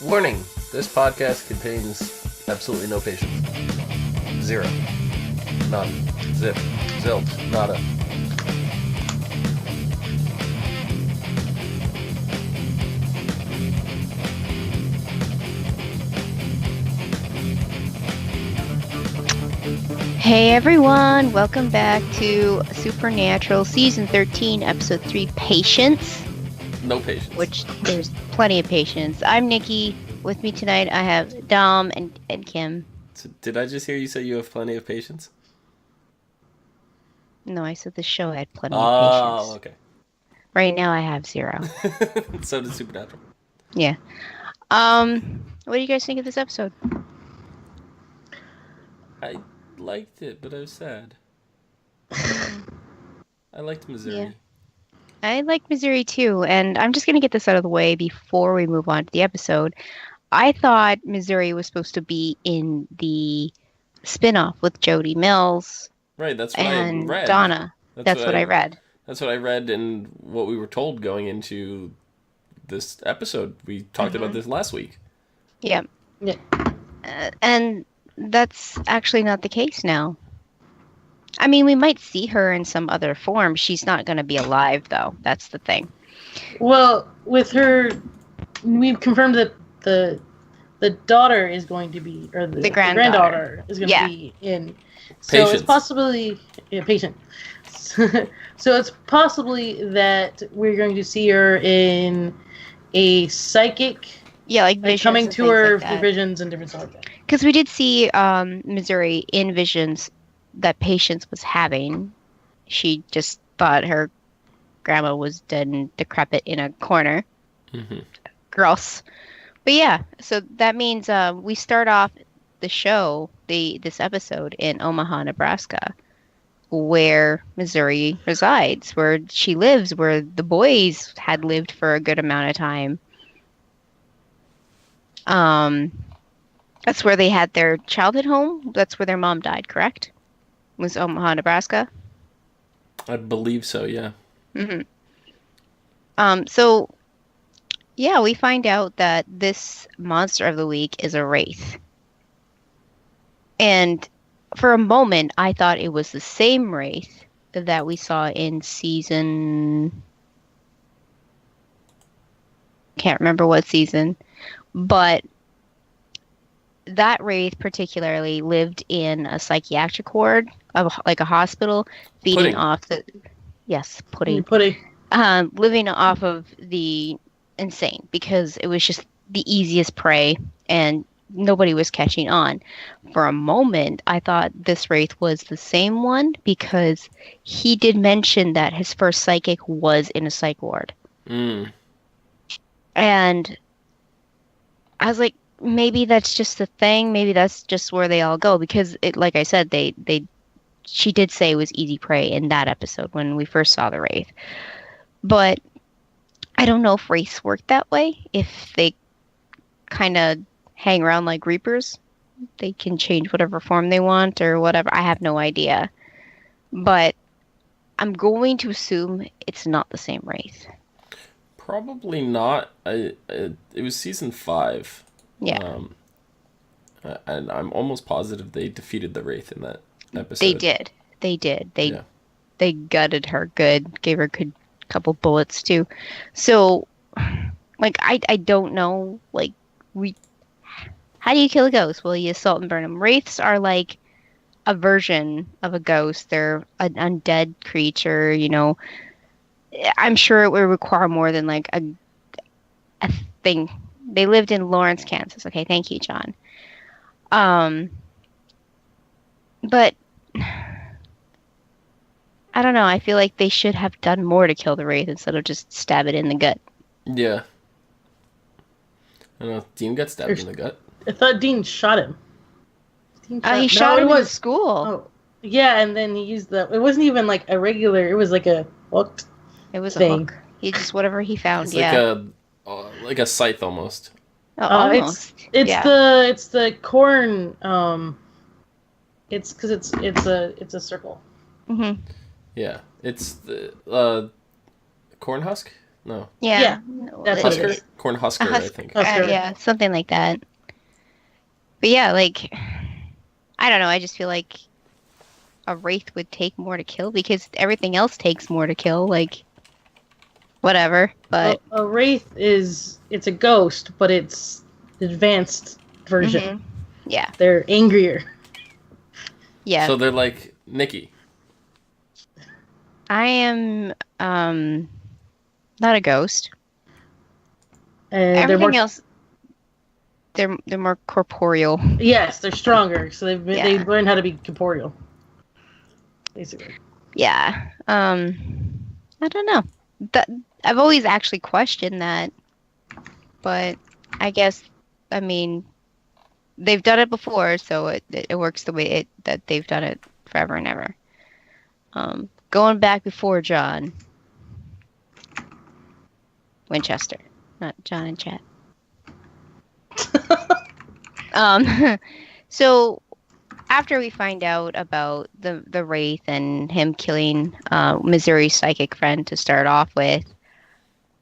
Warning, this podcast contains absolutely no patience. Zero. None. Zip. Zilt. Nada. Hey everyone, welcome back to Supernatural Season 13, Episode 3, Patience. No patience. Which, there's plenty of patience. I'm Nikki. With me tonight I have Dom and Kim. So did I just hear you say you have plenty of patience? No, I said the show had plenty of patience. Oh, okay. Right now I have zero. So did Supernatural. Yeah. What do you guys think of this episode? I liked it, but I was sad. I liked Missouri. Yeah. I like Missouri too, and I'm just going to get this out of the way before we move on to the episode. I thought Missouri was supposed to be in the spin-off with Jody Mills. Right, that's what and I read. Donna. That's what I read. That's what I read and what we were told going into this episode. We talked about this last week. Yeah. And that's actually not the case now. I mean, we might see her in some other form. She's not going to be alive, though. That's the thing. Well, with her, we've confirmed that the daughter is going to be, or the granddaughter is going to be in. So Patience. it's possibly patient. So it's possibly that we're going to see her in a psychic. Yeah, like visions coming to her like visions and different stuff like that. Because we did see Missouri in visions that Patience was having. She just thought her grandma was dead and decrepit in a corner. Mm-hmm. Gross. But yeah, so that means we start off the show, this episode, in Omaha, Nebraska, where Missouri resides, where she lives, where the boys had lived for a good amount of time. That's where they had their childhood home. That's where their mom died, correct? Was Omaha, Nebraska? I believe so, yeah. Mm-hmm. So, yeah, we find out that this monster of the week is a wraith. And for a moment, I thought it was the same wraith that we saw in season... Can't remember what season. But that wraith particularly lived in a psychiatric ward, like a hospital, feeding off the... Yes, pudding. Living off of the insane, because it was just the easiest prey, and nobody was catching on. For a moment, I thought this wraith was the same one, because he did mention that his first psychic was in a psych ward. Mm. And I was like, maybe that's just the thing. Maybe that's just where they all go, because it, like I said, she did say it was easy prey in that episode when we first saw the wraith. But I don't know if wraiths work that way. If they kind of hang around like reapers, they can change whatever form they want or whatever. I have no idea. But I'm going to assume it's not the same wraith. Probably not. It was season 5. Yeah. And I'm almost positive they defeated the wraith in that episode. They did. They gutted her good. Gave her a good couple bullets too. So, like, I don't know. Like, how do you kill a ghost? Well, you assault and burn them. Wraiths are like a version of a ghost. They're an undead creature. You know, I'm sure it would require more than like a thing. They lived in Lawrence, Kansas. Okay, thank you, John. But I don't know. I feel like they should have done more to kill the wraith instead of just stab it in the gut. Yeah. I don't know. Dean got stabbed in the gut. I thought Dean shot him. He shot him in school. Oh, yeah, and then he used it wasn't even like a regular, it was like a hooked It was thing. a hook. He just, whatever he found, It's like a scythe almost. Oh, almost. It's the corn, it's because it's a circle. Mm-hmm. Yeah. It's the corn husk? No. Yeah. That's what it is. Corn husker, I think. Yeah, something like that. But yeah, like, I don't know. I just feel like a wraith would take more to kill because everything else takes more to kill. Like, whatever. But a wraith it's a ghost, but it's advanced version. Mm-hmm. Yeah. They're angrier. Yeah. So they're like Nikki. I am not a ghost. Everything else, they're more corporeal. Yes, they're stronger, so they've learned how to be corporeal. Basically. Yeah. I don't know. I've always actually questioned that, but I guess, I mean, they've done it before, so it works the way that they've done it forever and ever. Going back before John Winchester, not John and Chat. So after we find out about the wraith and him killing Missouri's psychic friend to start off with,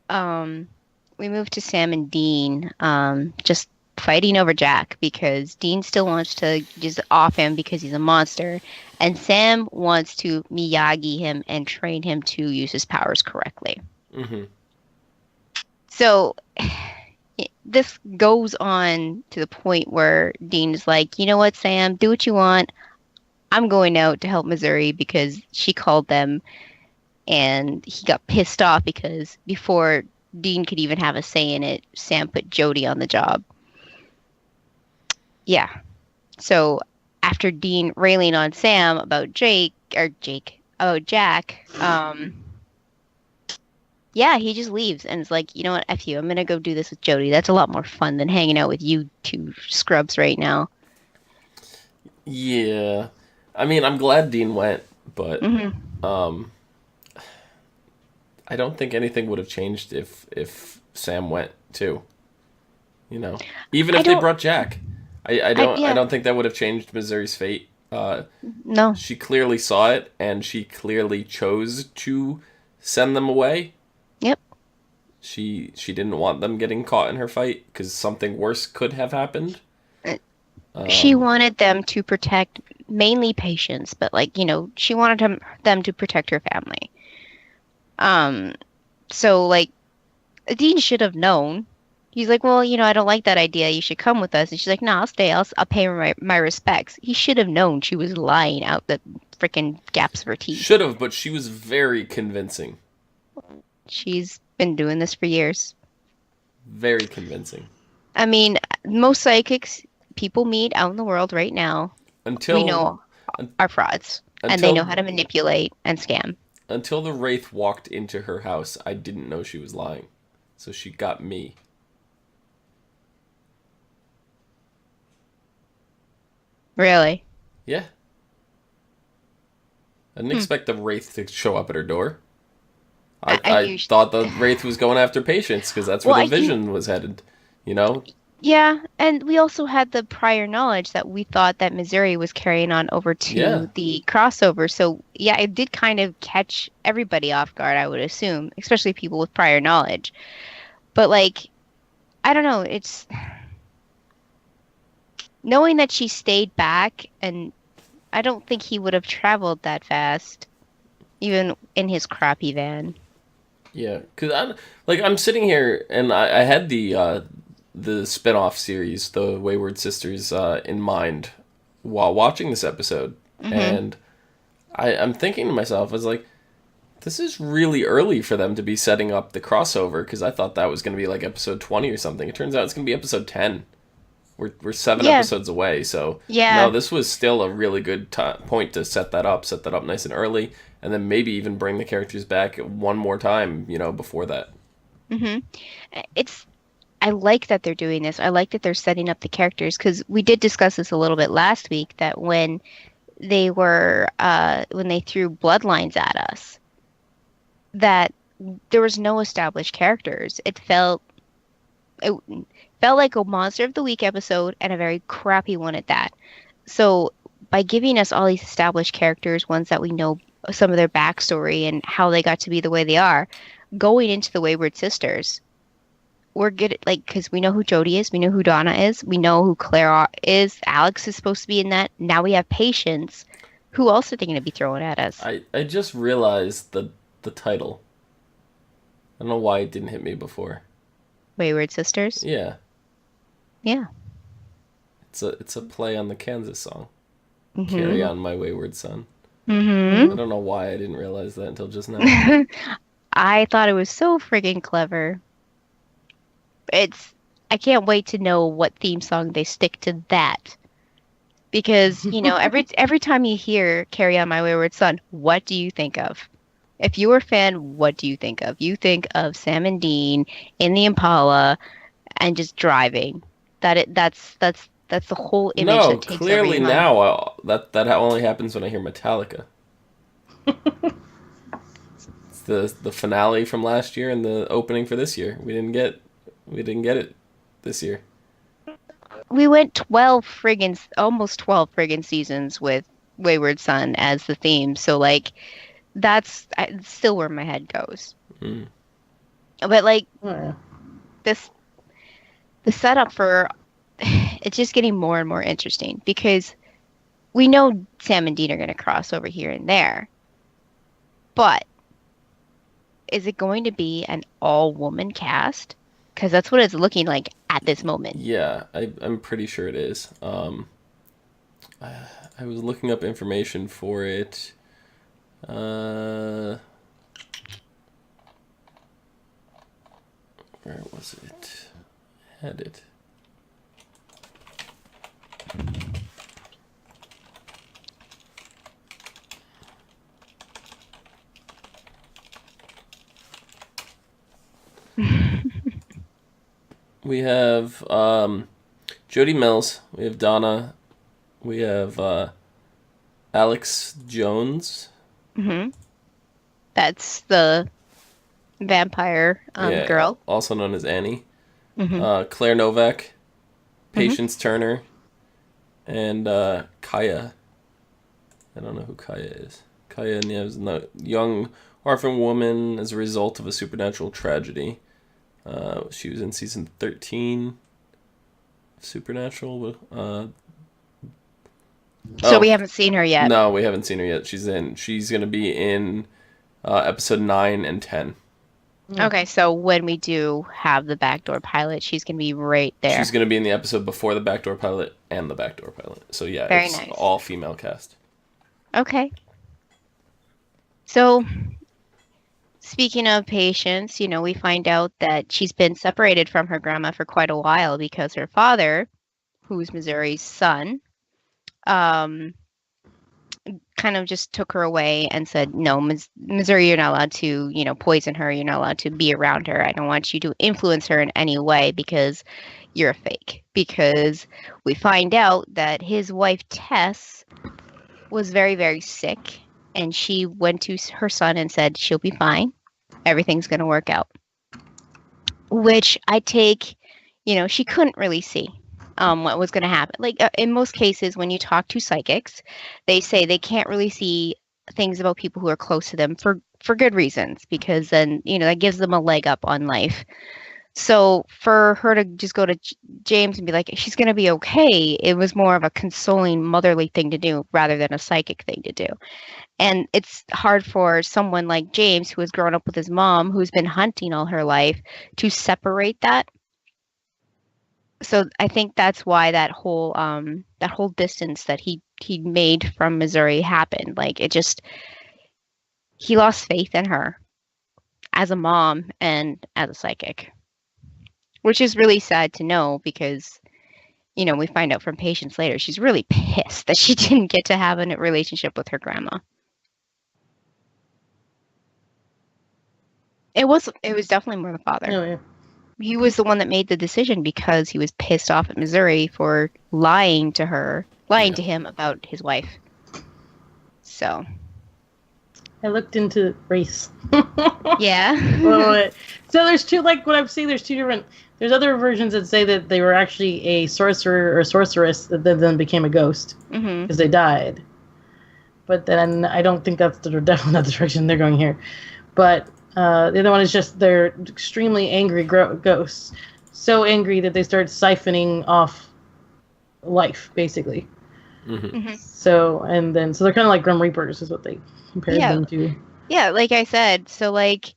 we move to Sam and Dean just fighting over Jack because Dean still wants to just off him because he's a monster, and Sam wants to Miyagi him and train him to use his powers correctly. Mm-hmm. So this goes on to the point where Dean is like, you know what, Sam, do what you want. I'm going out to help Missouri because she called them, and he got pissed off because before Dean could even have a say in it, Sam put Jody on the job. Yeah. So after Dean railing on Sam about Jack, yeah, he just leaves and is like, you know what, F you, I'm going to go do this with Jody. That's a lot more fun than hanging out with you two scrubs right now. Yeah. I mean, I'm glad Dean went, but I don't think anything would have changed if Sam went too. You know, even if they brought Jack. I don't think that would have changed Missouri's fate. No. She clearly saw it, and she clearly chose to send them away. Yep. She didn't want them getting caught in her fight because something worse could have happened. She wanted them to protect mainly patients, but she wanted them to protect her family. So Dean should have known. He's like, well, I don't like that idea. You should come with us. And she's like, no, I'll stay. I'll pay her my respects. He should have known she was lying out the freaking gaps of her teeth. Should have, but she was very convincing. She's been doing this for years. Very convincing. I mean, most psychics people meet out in the world right now, we know are frauds. And they know how to manipulate and scam. Until the wraith walked into her house, I didn't know she was lying. So she got me. Really? Yeah. I didn't expect the wraith to show up at her door. I thought the wraith was going after patients because that's where the vision was headed. Yeah, and we also had the prior knowledge that we thought that Missouri was carrying on over to the crossover. So, yeah, it did kind of catch everybody off guard, I would assume, especially people with prior knowledge. But, I don't know, it's... Knowing that she stayed back, and I don't think he would have traveled that fast, even in his crappy van. Yeah, because I'm sitting here, and I had the spin-off series, the Wayward Sisters, in mind while watching this episode. Mm-hmm. And I'm thinking to myself, I was like, this is really early for them to be setting up the crossover, because I thought that was going to be episode 20 or something. It turns out it's going to be episode 10. We're 7 episodes away, so no, this was still a really good point to set that up nice and early, and then maybe even bring the characters back one more time, before that. Mm-hmm. I like that they're doing this. I like that they're setting up the characters, because we did discuss this a little bit last week, that when they were when they threw bloodlines at us, that there was no established characters. It felt like a Monster of the Week episode, and a very crappy one at that. So by giving us all these established characters, ones that we know some of their backstory and how they got to be the way they are, going into the Wayward Sisters, we're good at, like, because we know who Jodie is, we know who Donna is, we know who Claire is, Alex is supposed to be in that. Now we have Patience. Who else are they going to be throwing at us? I just realized the title. I don't know why it didn't hit me before. Wayward Sisters? Yeah. Yeah. It's a play on the Kansas song. Mm-hmm. Carry On My Wayward Son. Mm-hmm. I don't know why I didn't realize that until just now. I thought it was so friggin' clever. I can't wait to know what theme song they stick to that. Because, every time you hear Carry On My Wayward Son, what do you think of? If you were a fan, what do you think of? You think of Sam and Dean in the Impala and just driving. That's the whole image no, that takes clearly over now that only happens when I hear Metallica. It's the finale from last year and the opening for this year. We didn't get it this year. We went almost 12 friggin' seasons with Wayward Son as the theme. So, like, that's still where my head goes. Mm. But, like, the setup for it's just getting more and more interesting because we know Sam and Dean are going to cross over here and there. But is it going to be an all-woman cast? Because that's what it's looking like at this moment. Yeah, I'm pretty sure it is. I was looking up information for it. Where was it? I had it. We have Jodie Mills. We have Donna. We have Alex Jones. Mm-hmm. That's the vampire girl. Also known as Annie. Mm-hmm. Claire Novak. Patience Turner. And Kaya. I don't know who Kaya is. Kaya is a young orphan woman as a result of a supernatural tragedy. She was in season 13 of Supernatural. So we haven't seen her yet. No, we haven't seen her yet. She's going to be in episode 9 and 10. Okay, so when we do have the backdoor pilot, she's going to be right there. She's going to be in the episode before the backdoor pilot and the backdoor pilot. So yeah, Very it's nice. All female cast. Okay. So, speaking of Patience, we find out that she's been separated from her grandma for quite a while because her father, who's Missouri's son, kind of just took her away and said, no, Missouri, you're not allowed to, poison her. You're not allowed to be around her. I don't want you to influence her in any way because you're a fake. Because we find out that his wife, Tess, was very, very sick. And she went to her son and said, she'll be fine. Everything's going to work out. Which I take, she couldn't really see what was going to happen. Like in most cases, when you talk to psychics, they say they can't really see things about people who are close to them for good reasons, because then, that gives them a leg up on life. So for her to just go to James and be like, she's going to be okay, it was more of a consoling motherly thing to do rather than a psychic thing to do. And it's hard for someone like James, who has grown up with his mom, who's been hunting all her life, to separate that. So I think that's why that whole distance that he made from Missouri happened. Like he lost faith in her as a mom and as a psychic, which is really sad to know because, we find out from Patience later, she's really pissed that she didn't get to have a relationship with her grandma. It was definitely more the father. Oh, yeah. He was the one that made the decision because he was pissed off at Missouri for lying to him about his wife. So. I looked into race. Yeah. So there's two, like what I've seen, there's other versions that say that they were actually a sorcerer or sorceress that then became a ghost because they died. But then I don't think that's definitely not the direction they're going here. But The other one is just they're extremely angry ghosts, so angry that they start siphoning off life, basically. Mm-hmm. So they're kind of like Grim Reapers, is what they compared them to. Yeah, like I said, so like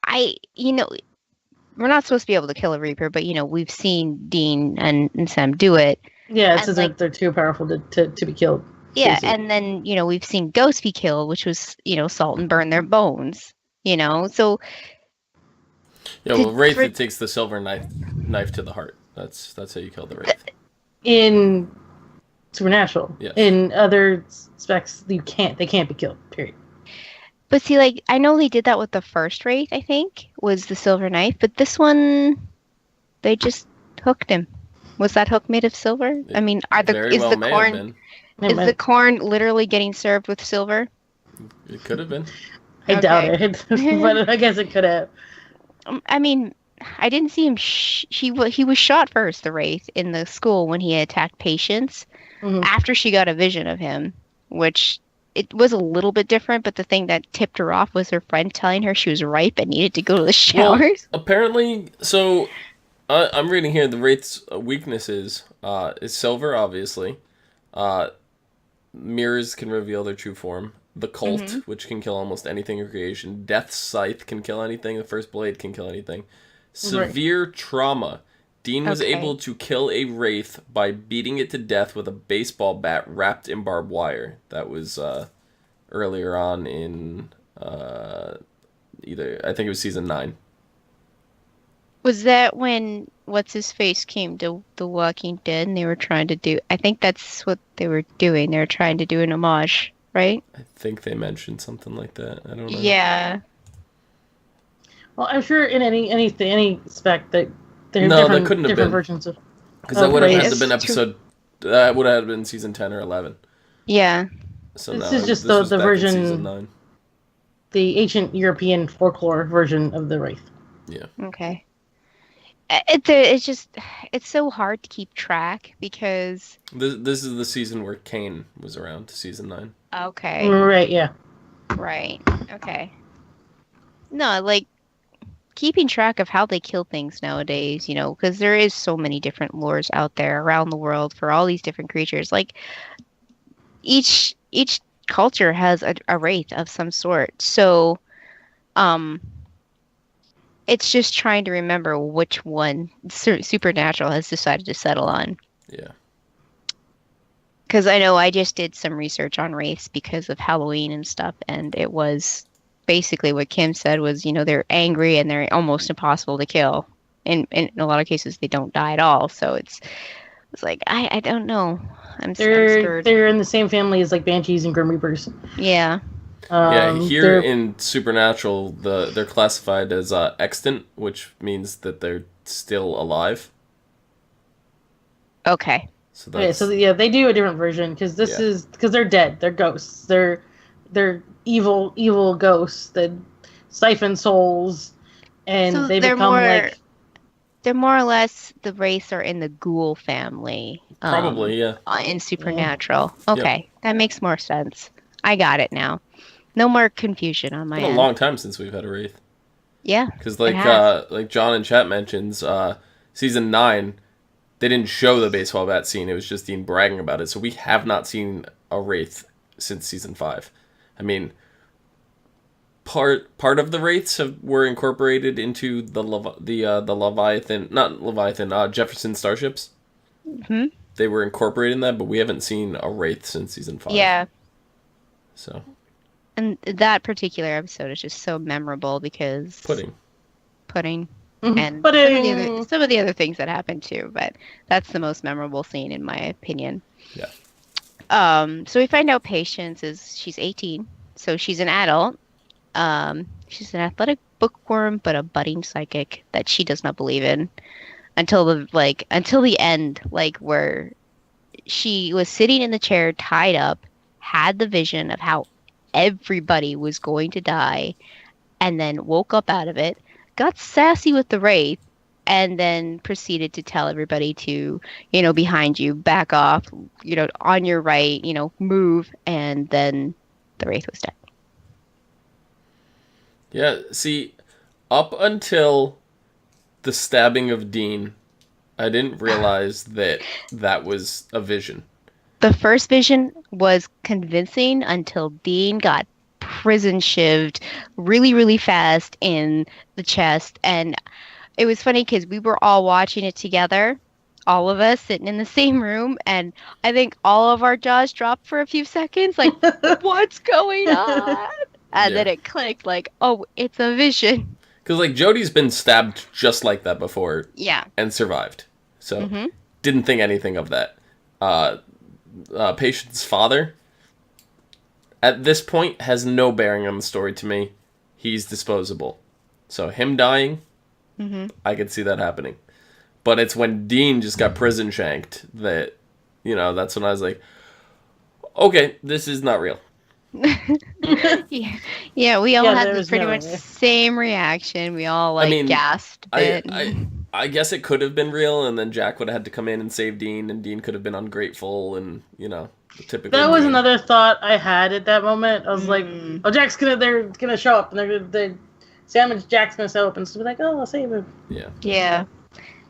we're not supposed to be able to kill a Reaper, but we've seen Dean and Sam do it. Yeah, it's as if they're too powerful to be killed. Yeah, basically. And then we've seen ghosts be killed, which was salt and burn their bones. So. Yeah, well, Wraith it takes the silver knife to the heart. That's how you kill the Wraith. In Supernatural. Yes. In other specs, they can't be killed. Period. But see, like, I know they did that with the first Wraith, I think, was the silver knife. But this one, they just hooked him. Was that hook made of silver? I mean, is the corn literally getting served with silver? It could have been. I doubt it, but I guess it could have. I mean, I didn't see him. He was shot first, the Wraith, in the school when he attacked patients. Mm-hmm. After she got a vision of him, which it was a little bit different, but the thing that tipped her off was her friend telling her she was ripe and needed to go to the showers. Well, apparently, so I'm reading here the Wraith's weaknesses is silver, obviously. Mirrors can reveal their true form. The Cult, which can kill almost anything in creation. Death's Scythe can kill anything. The First Blade can kill anything. Severe trauma. Dean was able to kill a Wraith by beating it to death with a baseball bat wrapped in barbed wire. That was earlier on in I think it was season 9. Was that when What's-His-Face came to The Walking Dead and they were trying to do... I think that's what they were doing. They were trying to do an homage, right? I think they mentioned something like that. I don't know. Yeah. Well, I'm sure in any spec that there that couldn't have been versions of. Because that would have had to been episode. That would have been season 10 or 11. Yeah. So this is just the version. Season 9. The ancient European folklore version of the Wraith. Yeah. Okay. It's so hard to keep track because this is the season where Cain was around, season 9. Okay. Right. Yeah. Right. Okay. No, like keeping track of how they kill things nowadays, because there is so many different lores out there around the world for all these different creatures. Like each culture has a wraith of some sort. So, it's just trying to remember which one Supernatural has decided to settle on. Yeah. Because I know I just did some research on wraiths because of Halloween and stuff, and it was basically what Kim said was, they're angry and they're almost impossible to kill. In a lot of cases, they don't die at all. So it's like, I don't know. I'm scared. They're in the same family as like Banshees and Grim Reapers. Yeah. Here in Supernatural, they're classified as extant, which means that they're still alive. Okay. So they do a different version because because they're dead. They're ghosts. They're evil ghosts that siphon souls, and so they become like. They're more or less the wraiths are in the ghoul family. Probably, yeah. In Supernatural. Yeah. Okay, that makes more sense. I got it now. No more confusion on my end. It's been a long time since we've had a wraith. Yeah. Because like John in chat mentions, season 9, they didn't show the baseball bat scene. It was just Dean bragging about it. So we have not seen a wraith since season 5. I mean, part of the wraiths were incorporated into the Leviathan, not Leviathan, Jefferson starships. Mm-hmm. They were incorporated in that, but we haven't seen a wraith since season 5. Yeah. So. And that particular episode is just so memorable because pudding, mm-hmm. And some of the other things that happened too, but that's the most memorable scene in my opinion. Yeah. So we find out Patience she's 18, so she's an adult. She's an athletic bookworm, but a budding psychic that she does not believe in until the end, like where she was sitting in the chair tied up, had the vision of how everybody was going to die, and then woke up out of it, got sassy with the wraith, and then proceeded to tell everybody to, behind you, back off, on your right, move, and then the wraith was dead. Yeah, see, up until the stabbing of Dean, I didn't realize that was a vision. The first vision was convincing until Dean got prison shivved really, really fast in the chest. And it was funny because we were all watching it together, all of us sitting in the same room. And I think all of our jaws dropped for a few seconds, like, what's going on? And then it clicked, like, oh, it's a vision. Because, like, Jodie's been stabbed just like that before. Yeah. And survived. So, didn't think anything of that. Patient's father, at this point, has no bearing on the story to me. He's disposable. So, him dying, I could see that happening. But it's when Dean just got prison shanked that, that's when I was like, okay, this is not real. Yeah, we all had pretty much the same reaction. We all gasped. I guess it could have been real, and then Jack would have had to come in and save Dean, and Dean could have been ungrateful, and the typical. That was another thought I had at that moment. I was like, "Oh, they're gonna show up, and Sam and Jack's gonna show up, and so be like, oh, I'll save him." Yeah. Yeah.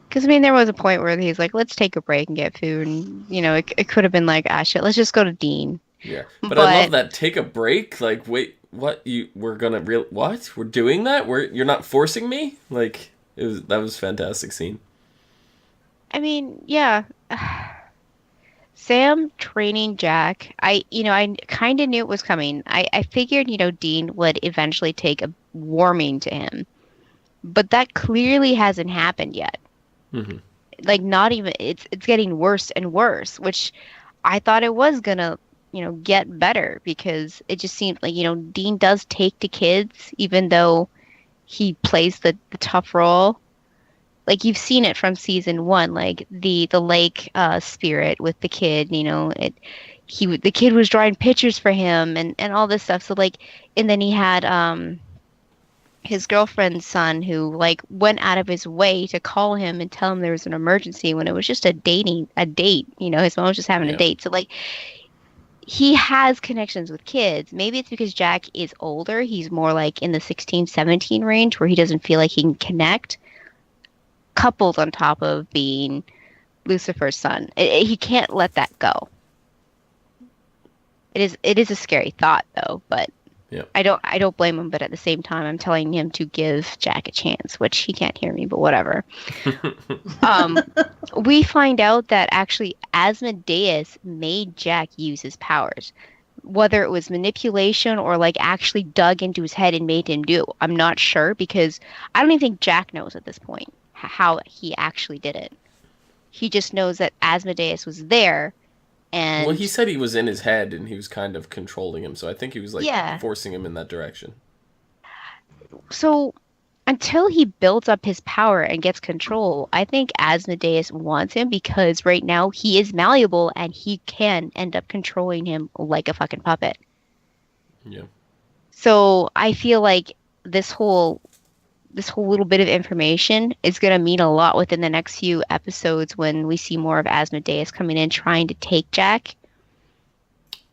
Because, there was a point where he's like, let's take a break and get food, and, it could have been like, ah, shit, let's just go to Dean. Yeah, but I love that. Take a break. Like, wait, what? We're doing that? You're not forcing me? Like, that was a fantastic scene. Yeah. Sam training Jack. I kind of knew it was coming. I figured, Dean would eventually take a warming to him, but that clearly hasn't happened yet. Mm-hmm. Like, not even. It's getting worse and worse, which I thought it was gonna get better, because it just seemed like, Dean does take to kids, even though he plays the tough role. Like, you've seen it from season 1, like the lake spirit with the kid, the kid was drawing pictures for him and all this stuff. So, like, and then he had his girlfriend's son who, like, went out of his way to call him and tell him there was an emergency when it was just a date, his mom was just having a date. So, like, he has connections with kids. Maybe it's because Jack is older. He's more like in the 16, 17 range where he doesn't feel like he can connect. Coupled on top of being Lucifer's son. He can't let that go. It is a scary thought, though, but I don't blame him, but at the same time I'm telling him to give Jack a chance, which he can't hear me, but whatever. We find out that actually Asmodeus made Jack use his powers. Whether it was manipulation or, like, actually dug into his head and made him do it, I'm not sure, because I don't even think Jack knows at this point how he actually did it. He just knows that Asmodeus was there. And, well, he said he was in his head and he was kind of controlling him, so I think he was forcing him in that direction. So until he builds up his power and gets control, I think Asmodeus wants him, because right now he is malleable and he can end up controlling him like a fucking puppet. Yeah. So I feel like this whole little bit of information is going to mean a lot within the next few episodes when we see more of Asmodeus coming in trying to take Jack.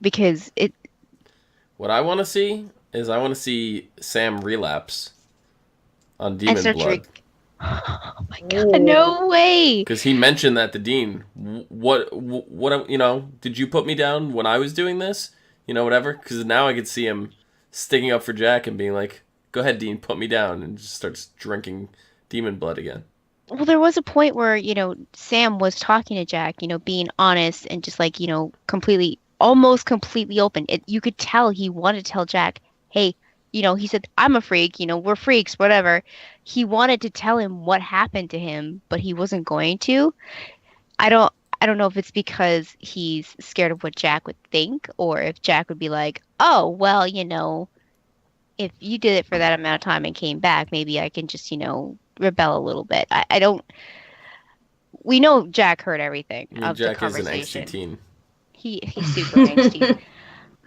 Because what I want to see is Sam relapse on demon blood. Oh my god, no way! Because he mentioned that to Dean. What, did you put me down when I was doing this? Whatever. Because now I could see him sticking up for Jack and being like, go ahead, Dean, put me down, and just starts drinking demon blood again. Well, there was a point where, Sam was talking to Jack, being honest and just like, almost completely open. You could tell he wanted to tell Jack, hey, he said, I'm a freak, we're freaks, whatever. He wanted to tell him what happened to him, but he wasn't going to. I don't know if it's because he's scared of what Jack would think, or if Jack would be like, oh, well, if you did it for that amount of time and came back, maybe I can just, rebel a little bit. I don't. We know Jack heard everything of Jack the conversation. Is an angsty teen. He's super angsty.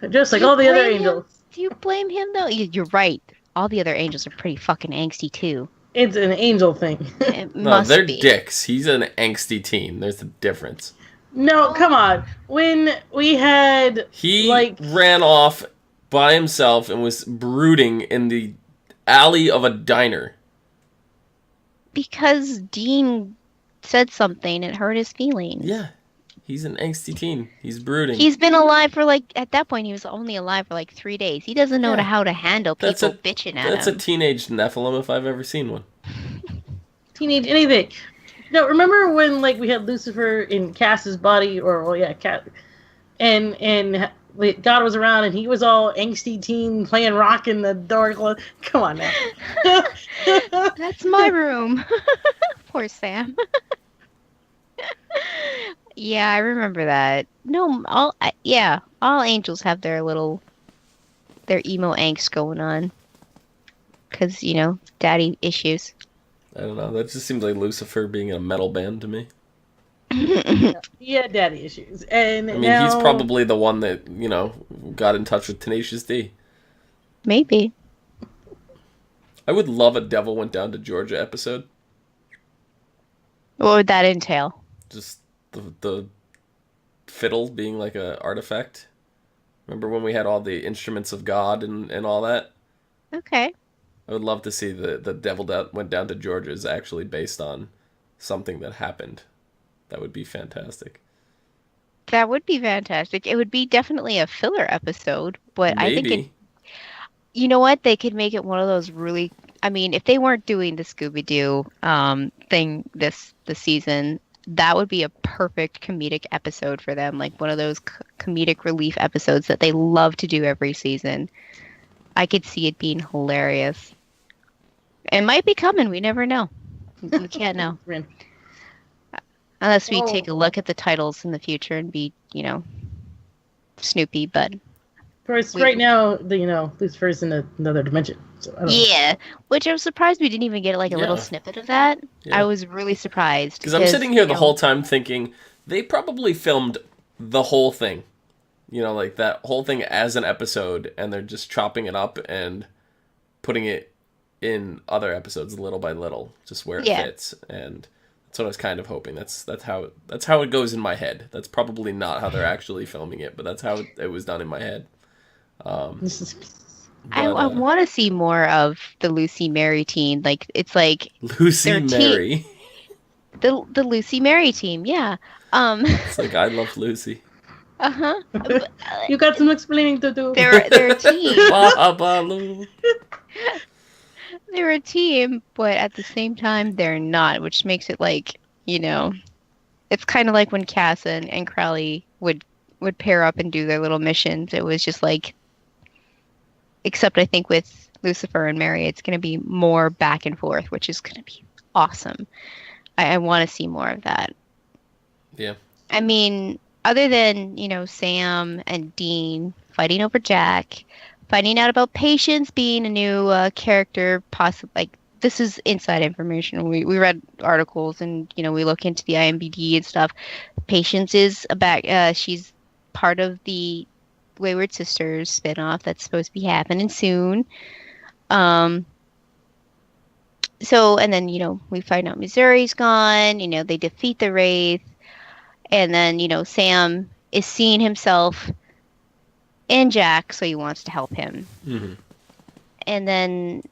Just like all the other angels. Do you blame him, though? You're right. All the other angels are pretty fucking angsty, too. It's an angel thing. No, they're dicks. He's an angsty teen. There's a difference. No, come on. When we had... He ran off by himself and was brooding in the alley of a diner? Because Dean said something and hurt his feelings. Yeah. He's an angsty teen. He's brooding. He's been alive for at that point, he was only alive for 3 days. He doesn't know how to handle people bitching at him. That's a teenage Nephilim if I've ever seen one. Teenage anything. No, remember when we had Lucifer in Cass's body, Cass, and God was around and he was all angsty teen playing rock in the dark. Come on now. That's my room. Poor Sam. Yeah, I remember that. No, all angels have their emo angst going on. Because, daddy issues. I don't know. That just seems like Lucifer being in a metal band to me. Yeah, daddy issues. And he's probably the one that, got in touch with Tenacious D. Maybe. I would love a Devil Went Down to Georgia episode. What would that entail? Just the fiddle being like a artifact. Remember when we had all the instruments of God and all that? Okay. I would love to see the Devil That Went Down to Georgia is actually based on something that happened. That would be fantastic. That would be fantastic. It would be definitely a filler episode, but Maybe. I think you know what? They could make it one of those really... if they weren't doing the Scooby-Doo thing this season, that would be a perfect comedic episode for them. One of those comedic relief episodes that they love to do every season. I could see it being hilarious. It might be coming. We never know. We can't know. Unless we take a look at the titles in the future and be, Snoopy, but... Of course, right now, Lucifer's in another dimension. So which I was surprised we didn't even get a little snippet of that. Yeah. I was really surprised. Because I'm sitting here the whole time thinking, they probably filmed the whole thing. That whole thing as an episode, and they're just chopping it up and putting it in other episodes little by little, just where it fits. And that's what I was kind of hoping. That's how it goes in my head. That's probably not how they're actually filming it, but that's how it was done in my head. I want to see more of the Lucy Mary team. It's like Lucy Mary. The Lucy Mary team, yeah. It's like I love Lucy. Uh-huh. You got some explaining to do. They're a team. They're a team, but at the same time they're not, which makes it it's kind of like when Cass and Crowley would pair up and do their little missions. It was just except I think with Lucifer and Mary, it's going to be more back and forth, which is going to be awesome. I want to see more of that. Yeah. Other than, Sam and Dean fighting over Jack, finding out about Patience being a new character, possibly, this is inside information. We read articles and, we look into the IMDb and stuff. Patience is she's part of the Wayward Sisters spinoff that's supposed to be happening soon. And then, we find out Missouri's gone, they defeat the Wraith, and then, Sam is seeing himself in Jack, so he wants to help him. Mm-hmm. And then,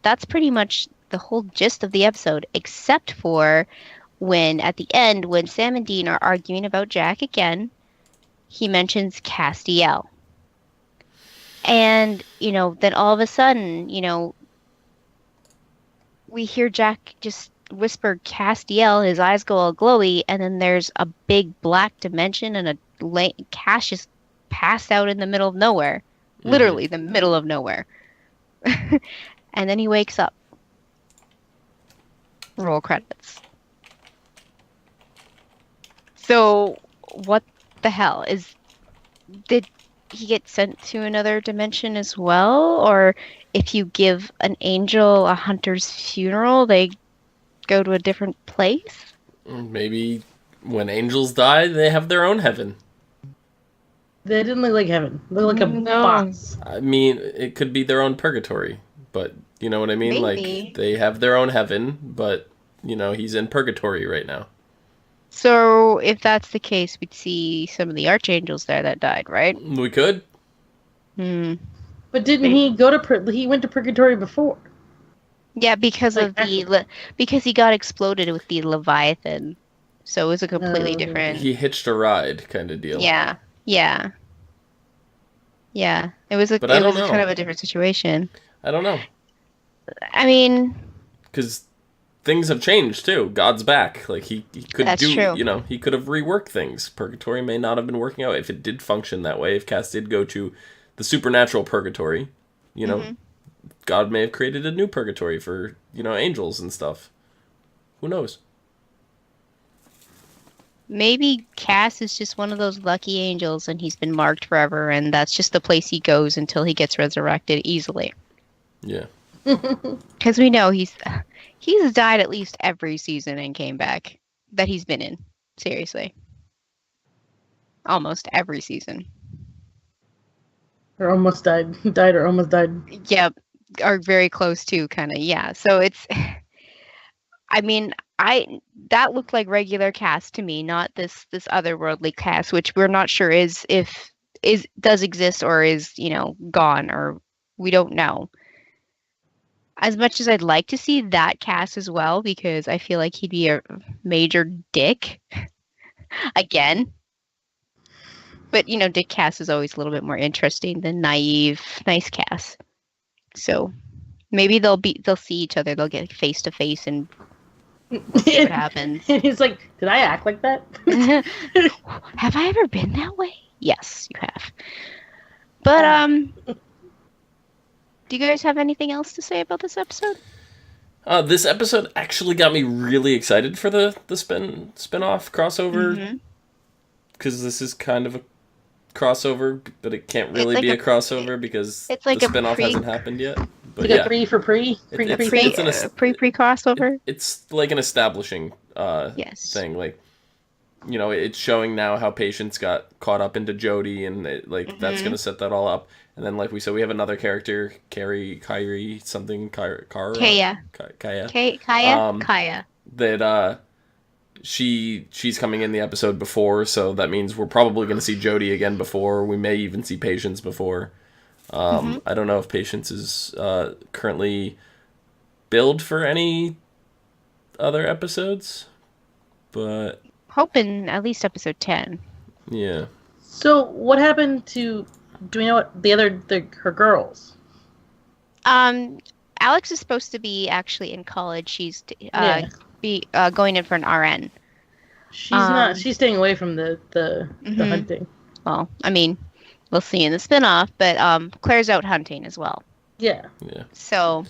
that's pretty much the whole gist of the episode, except for at the end, when Sam and Dean are arguing about Jack again, he mentions Castiel. And, then all of a sudden, we hear Jack just whisper Castiel, his eyes go all glowy, and then there's a big black dimension and Cash is passed out in the middle of nowhere. Mm-hmm. Literally the middle of nowhere. And then he wakes up. Roll credits. So, what the hell? Did he get sent to another dimension as well? Or if you give an angel a hunter's funeral, they go to a different place? Maybe when angels die, they have their own heaven. They didn't look like heaven. They look like a box. It could be their own purgatory, but you know what I mean? Maybe. They have their own heaven, but, he's in purgatory right now. So, if that's the case, we'd see some of the archangels there that died, right? We could. But didn't he go to he went to purgatory before? Yeah, because Like, of because he got exploded with the Leviathan, so it was a completely different. He hitched a ride kind of deal. Yeah, yeah, yeah. It But I don't was a kind know. of a different situation. I don't know. I mean, Because things have changed too. God's back. Like he could that's do, true. you know, he could have reworked things. Purgatory may not have been working out if it did function that way. If Cass did go to the supernatural purgatory, you know, God may have created a new purgatory for, you know, angels and stuff. Who knows? Maybe Cass is just one of those lucky angels, and he's been marked forever, and that's just the place he goes until he gets resurrected easily. Yeah. Because we know he's died at least every season and came back that he's been in. Seriously, almost every season. Or almost died. Died or almost died. Yep, are very close to kind of, yeah. So it's, I mean, that looked like regular Cass to me, not this otherworldly Cass, which we're not sure does exist or is, you know, gone, or we don't know. As much as I'd like to see that Cass as well, because I feel like he'd be a major dick again. But, you know, Dick Cass is always a little bit more interesting than naive, nice Cass. So maybe they'll see each other. They'll get face to face and see what happens. And he's like, "Did I act like that?" Have I ever been that way? Yes, you have. But do you guys have anything else to say about this episode? This episode actually got me really excited for the spin-off crossover. Because this is kind of a crossover, but it can't really be a crossover because it's like the spin-off hasn't happened yet. But like a pre crossover. It's like an establishing thing. Like, you know, it's showing now how Patience got caught up into Jody, and that's going to set that all up. And then, like we said, we have another character, Kaya. That she's coming in the episode before, so that means we're probably going to see Jody again before. We may even see Patience before. I don't know if Patience is currently billed for any other episodes, but hoping at least episode 10. Yeah. So what happened to? Do we know what her girls? Alex is supposed to be actually in college. She's going in for an RN. She's not. She's staying away from the hunting. Well, I mean, we'll see in the spinoff, but Claire's out hunting as well. Yeah. Yeah. So.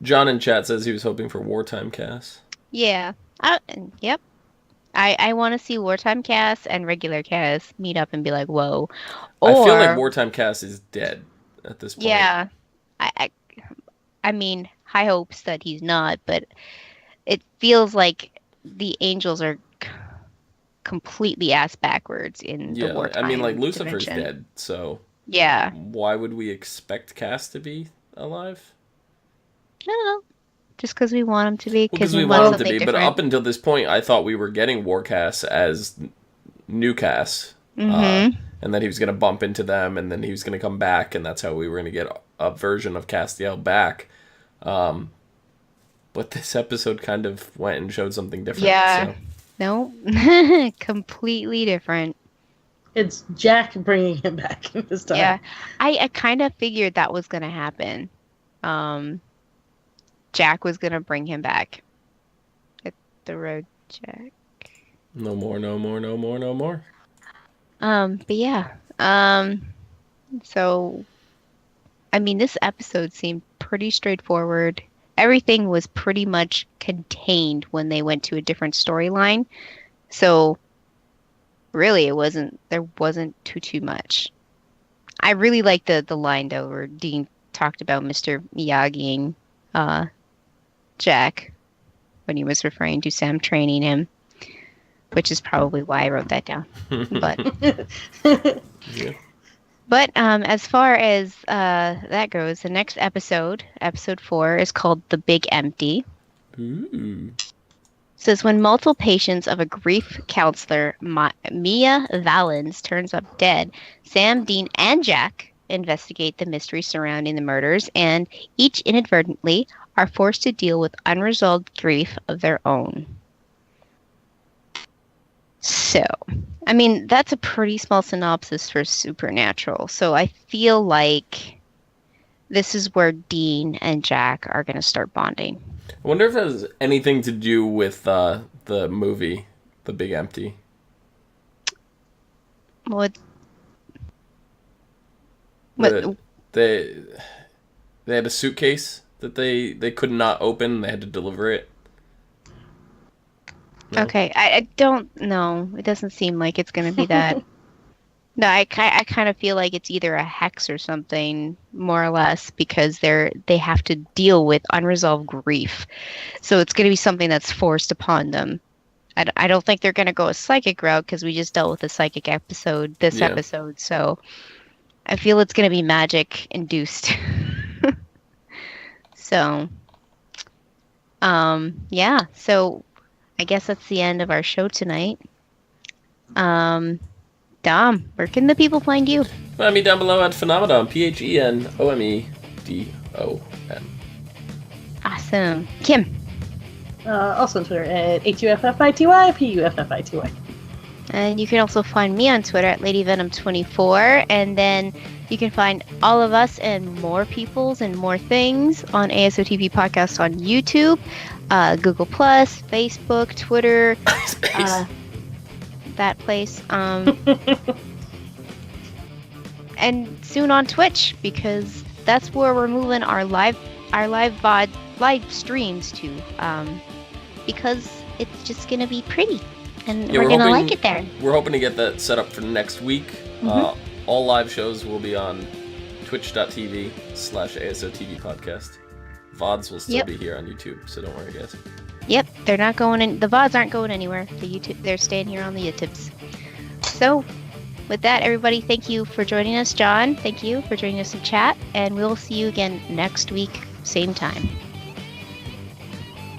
John in chat says he was hoping for wartime Cass. Yeah. Yep. I want to see wartime Cass and regular Cass meet up and be like, whoa. Or, I feel like wartime Cass is dead at this point. Yeah. I mean, high hopes that he's not, but it feels like the angels are completely ass backwards in the wartime. I mean, like, Lucifer's dimension. dead, so yeah. Why would we expect Cass to be alive? I don't know. Just because we want him to be. Because we want him to be, different. But up until this point, I thought we were getting War Cass as new Cass. And then he was going to bump into them, and then he was going to come back, and that's how we were going to get a version of Castiel back. But this episode kind of went and showed something different. Yeah. So. No. Completely different. It's Jack bringing him back this time. Yeah. I kind of figured that was going to happen. Jack was going to bring him back. Hit the road, Jack. No more. But yeah. So, I mean, this episode seemed pretty straightforward. Everything was pretty much contained when they went to a different storyline. So, really, there wasn't too much. I really liked the line, though, where Dean talked about Mr. Miyagiing Jack when he was referring to Sam training him, which is probably why I wrote that down. But yeah. But as far as that goes, the next episode 4, is called The Big Empty. Ooh. Says when multiple patients of a grief counselor, Mia Valens, turns up dead, Sam, Dean, and Jack investigate the mystery surrounding the murders, and each inadvertently are forced to deal with unresolved grief of their own. So, I mean, that's a pretty small synopsis for Supernatural. So I feel like this is where Dean and Jack are going to start bonding. I wonder if it has anything to do with the movie, The Big Empty. What? They had a suitcase that they could not open. They had to deliver it. No? Okay, I don't know. It doesn't seem like it's going to be that. No, I kind of feel like it's either a hex or something, more or less, because they have to deal with unresolved grief. So it's going to be something that's forced upon them. I don't think they're going to go a psychic route because we just dealt with a psychic episode episode. So I feel it's going to be magic induced. So, yeah. So I guess that's the end of our show tonight. Dom, where can the people find you? Find me down below at Phenomenon, PhenomedOn. Awesome. Kim. Also on Twitter at HUFFITY, And you can also find me on Twitter at LadyVenom24. And then you can find all of us and more peoples and more things on ASOTV Podcast on YouTube, Google+, Facebook, Twitter, that place. And soon on Twitch, because that's where we're moving our live VOD live streams to, because it's just gonna be pretty, and we're gonna like it there. We're hoping to get that set up for next week. Mm-hmm. All live shows will be on twitch.tv/ASOTV podcast. VODs will still be here on YouTube, so don't worry, guys. Yep, they're not going in. The VODs aren't going anywhere. The YouTube, they're staying here on the YouTubes. So, with that, everybody, thank you for joining us. John, thank you for joining us in chat, and we'll see you again next week, same time.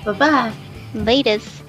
Bye-bye. Latest.